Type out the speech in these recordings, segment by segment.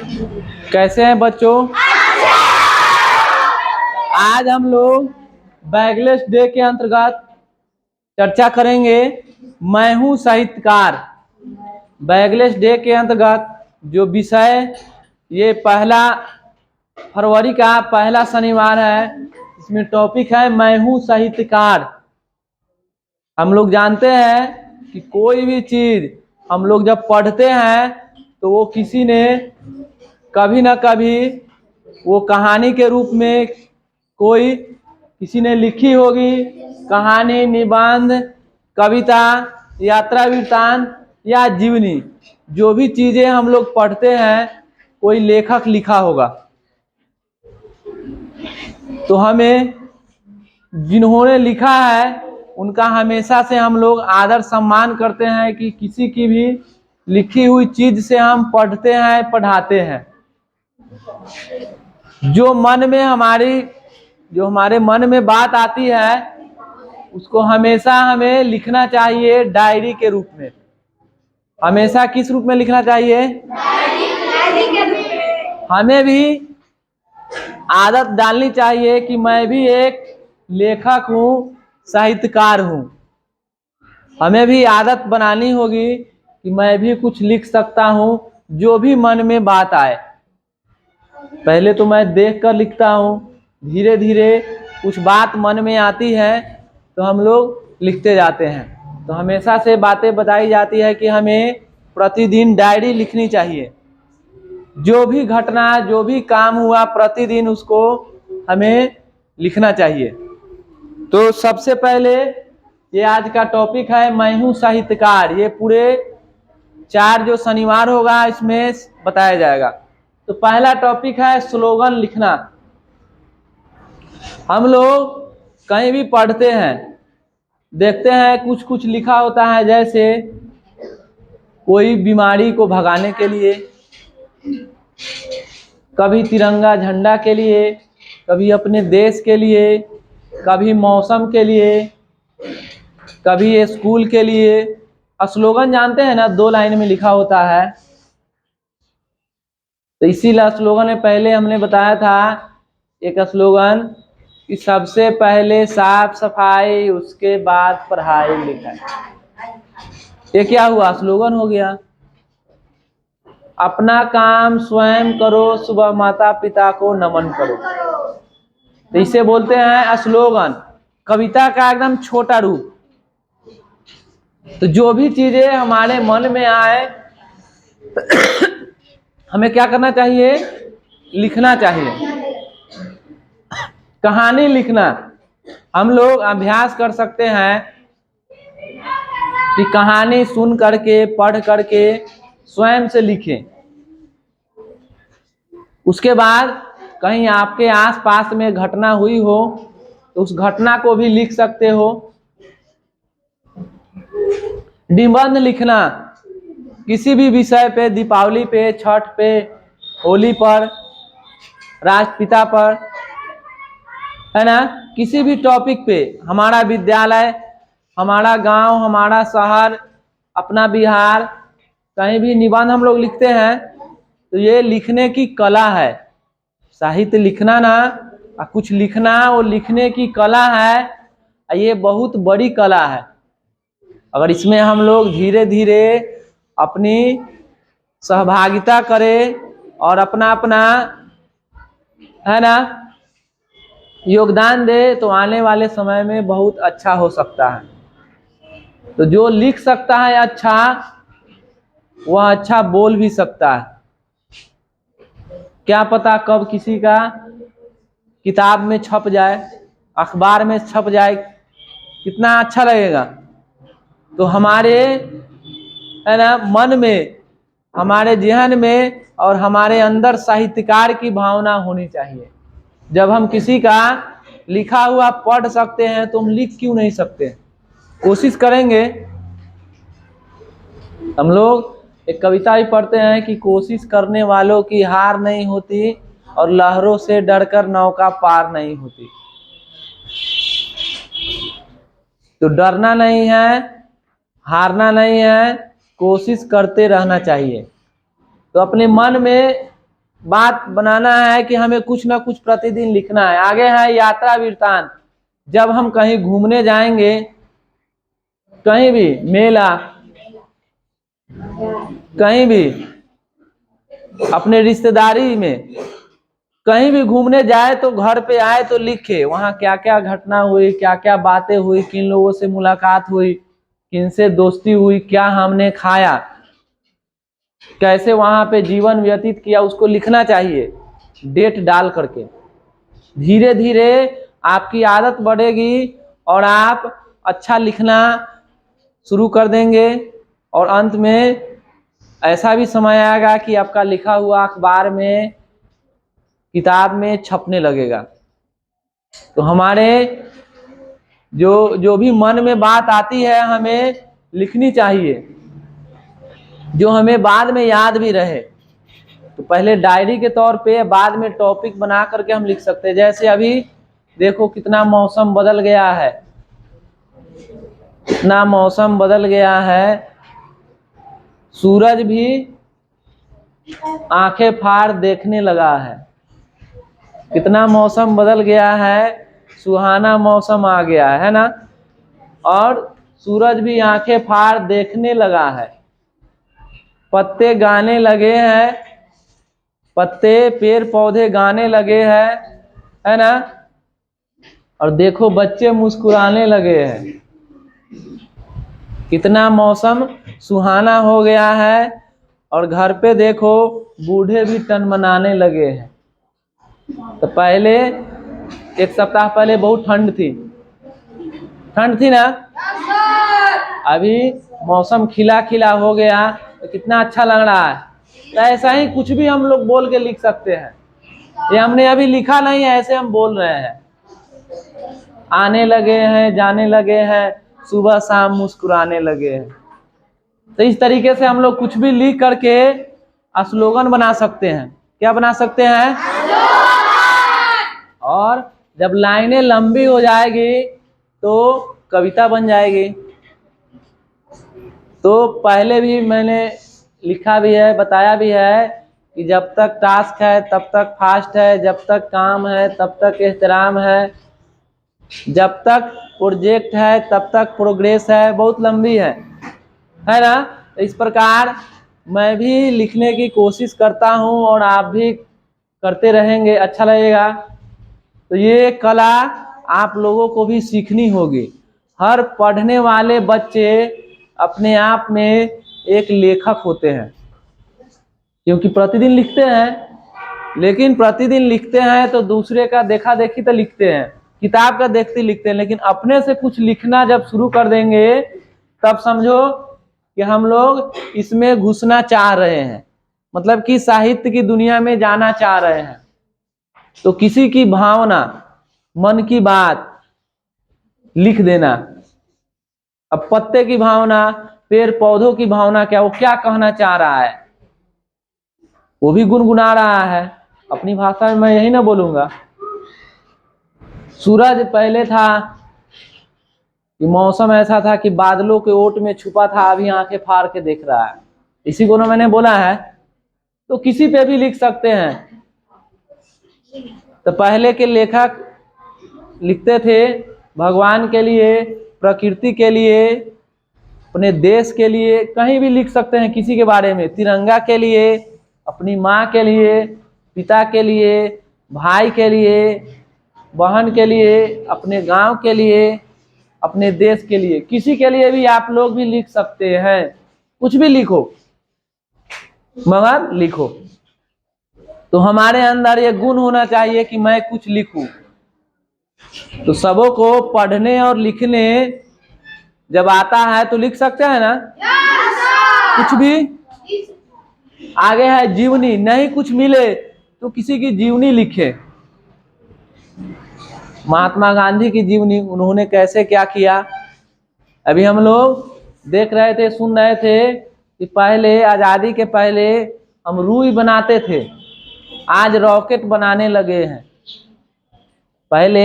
कैसे हैं बच्चों? आज हम लोग बैगलेस डे के अंतर्गत चर्चा करेंगे मैं हूं साहित्यकार। बैगलेस डे के अंतर्गत जो विषय, ये 1 फरवरी का पहला शनिवार है, इसमें टॉपिक है मैं हूं साहित्यकार। हम लोग जानते हैं कि कोई भी चीज हम लोग जब पढ़ते हैं तो वो किसी ने कभी ना कभी वो कहानी के रूप में कोई किसी ने लिखी होगी। कहानी, निबंध, कविता, यात्रा वृत्तांत या जीवनी, जो भी चीजें हम लोग पढ़ते हैं कोई लेखक लिखा होगा। तो हमें जिन्होंने लिखा है उनका हमेशा से हम लोग आदर सम्मान करते हैं कि किसी की भी लिखी हुई चीज से हम पढ़ते हैं, पढ़ाते हैं। जो हमारे मन में बात आती है उसको हमेशा हमें लिखना चाहिए डायरी के रूप में। हमेशा किस रूप में लिखना चाहिए? डायरी के रूप में। हमें भी आदत डालनी चाहिए कि मैं भी एक लेखक हूँ, साहित्यकार हूँ। हमें भी आदत बनानी होगी कि मैं भी कुछ लिख सकता हूँ, जो भी मन में बात आए। पहले तो मैं देख कर लिखता हूँ, धीरे धीरे कुछ बात मन में आती है तो हम लोग लिखते जाते हैं। तो हमेशा से बातें बताई जाती है कि हमें प्रतिदिन डायरी लिखनी चाहिए। जो भी घटना, जो भी काम हुआ प्रतिदिन उसको हमें लिखना चाहिए। तो सबसे पहले ये आज का टॉपिक है मैं हूं साहित्यकार। ये पूरे 4 जो शनिवार होगा इसमें बताया जाएगा। तो पहला टॉपिक है स्लोगन लिखना। हम लोग कहीं भी पढ़ते हैं, देखते हैं कुछ कुछ लिखा होता है, जैसे कोई बीमारी को भगाने के लिए, कभी तिरंगा झंडा के लिए, कभी अपने देश के लिए, कभी मौसम के लिए, कभी स्कूल के लिए। स्लोगन जानते हैं ना, 2 लाइन में लिखा होता है। तो इसीलिए स्लोगन में पहले हमने बताया था एक स्लोगन कि सबसे पहले साफ सफाई, उसके बाद पढ़ाई लिखाई। ये क्या हुआ? स्लोगन हो गया। अपना काम स्वयं करो, सुबह माता पिता को नमन करो। तो इसे बोलते हैं स्लोगन। कविता का एकदम छोटा रूप। तो जो भी चीजें हमारे मन में आए हमें क्या करना चाहिए? लिखना चाहिए। कहानी लिखना हम लोग अभ्यास कर सकते हैं कि कहानी सुन करके, पढ़ करके स्वयं से लिखें। उसके बाद कहीं आपके आसपास में घटना हुई हो तो उस घटना को भी लिख सकते हो। निबंध लिखना किसी भी विषय पे, दीपावली पे, छठ पे, होली पर, राष्ट्रपिता पर, है ना, किसी भी टॉपिक पे, हमारा विद्यालय, हमारा गांव, हमारा शहर, अपना बिहार, कहीं भी निबंध हम लोग लिखते हैं। तो ये लिखने की कला है। साहित्य लिखना ना, कुछ लिखना, वो लिखने की कला है। ये बहुत बड़ी कला है। अगर इसमें हम लोग धीरे धीरे अपनी सहभागिता करें और अपना अपना, है ना, योगदान दे तो आने वाले समय में बहुत अच्छा हो सकता है। तो जो लिख सकता है अच्छा, वह अच्छा बोल भी सकता है। क्या पता कब किसी का किताब में छप जाए, अखबार में छप जाए, कितना अच्छा लगेगा। तो हमारे, है ना, मन में, हमारे जहन में और हमारे अंदर साहित्यकार की भावना होनी चाहिए। जब हम किसी का लिखा हुआ पढ़ सकते हैं तो हम लिख क्यों नहीं सकते? कोशिश करेंगे। हम लोग एक कविता ही पढ़ते हैं कि कोशिश करने वालों की हार नहीं होती और लहरों से डरकर नौका पार नहीं होती। तो डरना नहीं है, हारना नहीं है, कोशिश करते रहना चाहिए। तो अपने मन में बात बनाना है कि हमें कुछ ना कुछ प्रतिदिन लिखना है। आगे है यात्रा वृत्तांत। जब हम कहीं घूमने जाएंगे, कहीं भी मेला, कहीं भी अपने रिश्तेदारी में, कहीं भी घूमने जाए तो घर पे आए तो लिखे वहां क्या क्या घटना हुई, क्या क्या बातें हुई, किन लोगों से मुलाकात हुई, किनसे दोस्ती हुई, क्या हमने खाया, कैसे वहां पे जीवन व्यतीत किया, उसको लिखना चाहिए डेट डाल करके। धीरे धीरे आपकी आदत बढ़ेगी और आप अच्छा लिखना शुरू कर देंगे और अंत में ऐसा भी समय आएगा कि आपका लिखा हुआ अखबार में, किताब में छपने लगेगा। तो हमारे जो भी मन में बात आती है हमें लिखनी चाहिए, जो हमें बाद में याद भी रहे। तो पहले डायरी के तौर पे, बाद में टॉपिक बना करके हम लिख सकते हैं। जैसे अभी देखो कितना मौसम बदल गया है, कितना मौसम बदल गया है। सूरज भी आंखें फाड़ देखने लगा है। कितना मौसम बदल गया है, सुहाना मौसम आ गया है ना। और सूरज भी आंखें फाड़ देखने लगा है। पत्ते गाने लगे हैं, पत्ते पेड़ पौधे गाने लगे हैं, है ना। और देखो बच्चे मुस्कुराने लगे हैं। कितना मौसम सुहाना हो गया है। और घर पे देखो बूढ़े भी टनमनाने लगे हैं। तो पहले एक सप्ताह पहले बहुत ठंड थी, ठंड थी ना। अभी मौसम खिला खिला हो गया तो कितना अच्छा लग रहा है। तो ऐसा ही कुछ भी हम लोग बोल के लिख सकते हैं। ये हमने अभी लिखा नहीं है, ऐसे हम बोल रहे हैं। आने लगे हैं, जाने लगे हैं, सुबह शाम मुस्कुराने लगे हैं। तो इस तरीके से हम लोग कुछ भी लिख करके स्लोगन बना सकते हैं। क्या बना सकते हैं? और जब लाइनें लंबी हो जाएगी तो कविता बन जाएगी। तो पहले भी मैंने लिखा भी है, बताया भी है कि जब तक टास्क है तब तक फास्ट है, जब तक काम है तब तक एहतराम है, जब तक प्रोजेक्ट है तब तक प्रोग्रेस है। बहुत लंबी है ना। इस प्रकार मैं भी लिखने की कोशिश करता हूँ और आप भी करते रहेंगे, अच्छा लगेगा। तो ये कला आप लोगों को भी सीखनी होगी। हर पढ़ने वाले बच्चे अपने आप में एक लेखक होते हैं, क्योंकि प्रतिदिन लिखते हैं। लेकिन प्रतिदिन लिखते हैं तो दूसरे का देखा देखी तो लिखते हैं, किताब का देखते लिखते हैं। लेकिन अपने से कुछ लिखना जब शुरू कर देंगे तब समझो कि हम लोग इसमें घुसना चाह रहे हैं, मतलब कि साहित्य की दुनिया में जाना चाह रहे हैं। तो किसी की भावना, मन की बात लिख देना। अब पत्ते की भावना, पेड़ पौधों की भावना, क्या वो क्या कहना चाह रहा है, वो भी गुनगुना रहा है अपनी भाषा में। मैं यही ना बोलूंगा। सूरज पहले था कि मौसम ऐसा था कि बादलों के ओट में छुपा था, अभी आंखें फाड़ के देख रहा है। इसी को ना मैंने बोला है। तो किसी पे भी लिख सकते हैं। तो पहले के लेखक लिखते थे भगवान के लिए, प्रकृति के लिए, अपने देश के लिए, कहीं भी लिख सकते हैं किसी के बारे में। तिरंगा के लिए, अपनी माँ के लिए, पिता के लिए, भाई के लिए, बहन के लिए, अपने गांव के लिए, अपने देश के लिए, किसी के लिए भी आप लोग भी लिख सकते हैं। कुछ भी लिखो, मगर लिखो। तो हमारे अंदर ये गुण होना चाहिए कि मैं कुछ लिखूं। तो सबों को पढ़ने और लिखने जब आता है तो लिख सकते हैं ना। कुछ भी। आगे है जीवनी, नहीं कुछ मिले तो किसी की जीवनी लिखे। महात्मा गांधी की जीवनी, उन्होंने कैसे क्या किया। अभी हम लोग देख रहे थे, सुन रहे थे कि पहले, आजादी के पहले हम रुई बनाते थे, आज रॉकेट बनाने लगे हैं। पहले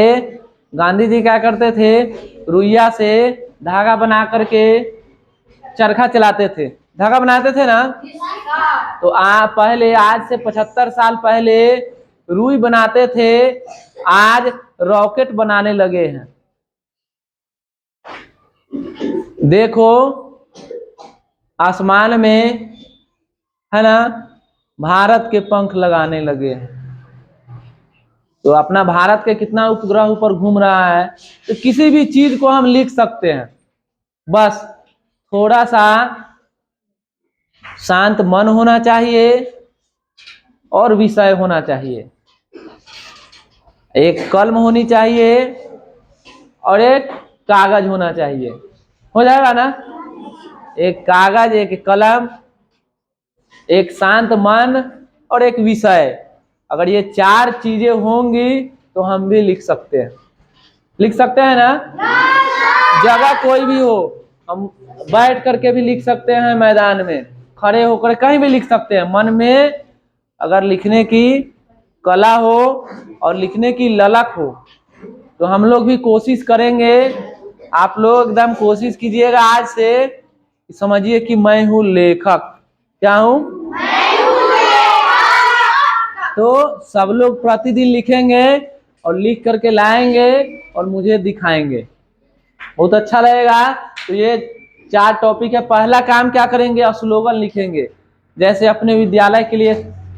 गांधी जी क्या करते थे, रुइया से धागा बना करके चरखा चलाते थे, धागा बनाते थे ना। तो पहले आज से 75 साल पहले रुई बनाते थे, आज रॉकेट बनाने लगे हैं। देखो आसमान में है ना भारत के पंख लगाने लगे हैं। तो अपना भारत के कितना उपग्रह ऊपर घूम रहा है। तो किसी भी चीज को हम लिख सकते हैं, बस थोड़ा सा शांत मन होना चाहिए और विषय होना चाहिए। एक कलम होनी चाहिए और एक कागज होना चाहिए। हो जाएगा ना। एक कागज, एक कलम, एक शांत मन और एक विषय। अगर ये 4 चीजें होंगी तो हम भी लिख सकते हैं। लिख सकते हैं ना। जगह कोई भी हो, हम बैठ करके भी लिख सकते हैं, मैदान में खड़े होकर कहीं भी लिख सकते हैं। मन में अगर लिखने की कला हो और लिखने की ललक हो तो हम लोग भी कोशिश करेंगे। आप लोग एकदम कोशिश कीजिएगा आज से, समझिए कि मैं हूँ लेखक। क्या हूँ? तो सब लोग प्रतिदिन लिखेंगे और लिख करके लाएंगे और मुझे दिखाएंगे, बहुत अच्छा रहेगा। तो ये 4 टॉपिक है। पहला काम क्या करेंगे, स्लोगन लिखेंगे। जैसे अपने विद्यालय के लिए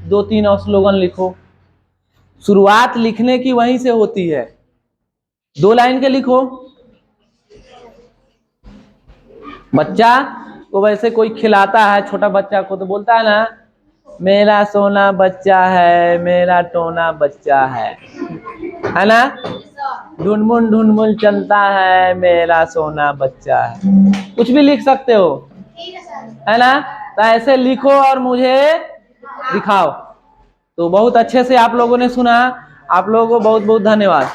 2-3 स्लोगन लिखो। शुरुआत लिखने की वहीं से होती है। 2 लाइन के लिखो। बच्चा को वैसे कोई खिलाता है, छोटा बच्चा को तो बोलता है ना, मेरा सोना बच्चा है, मेरा टोना बच्चा है ना। ढुनमुन ढुनमुन चलता है, मेरा सोना बच्चा है। कुछ भी लिख सकते हो, है ना। तो ऐसे लिखो और मुझे दिखाओ। तो बहुत अच्छे से आप लोगों ने सुना। आप लोगों को बहुत बहुत धन्यवाद।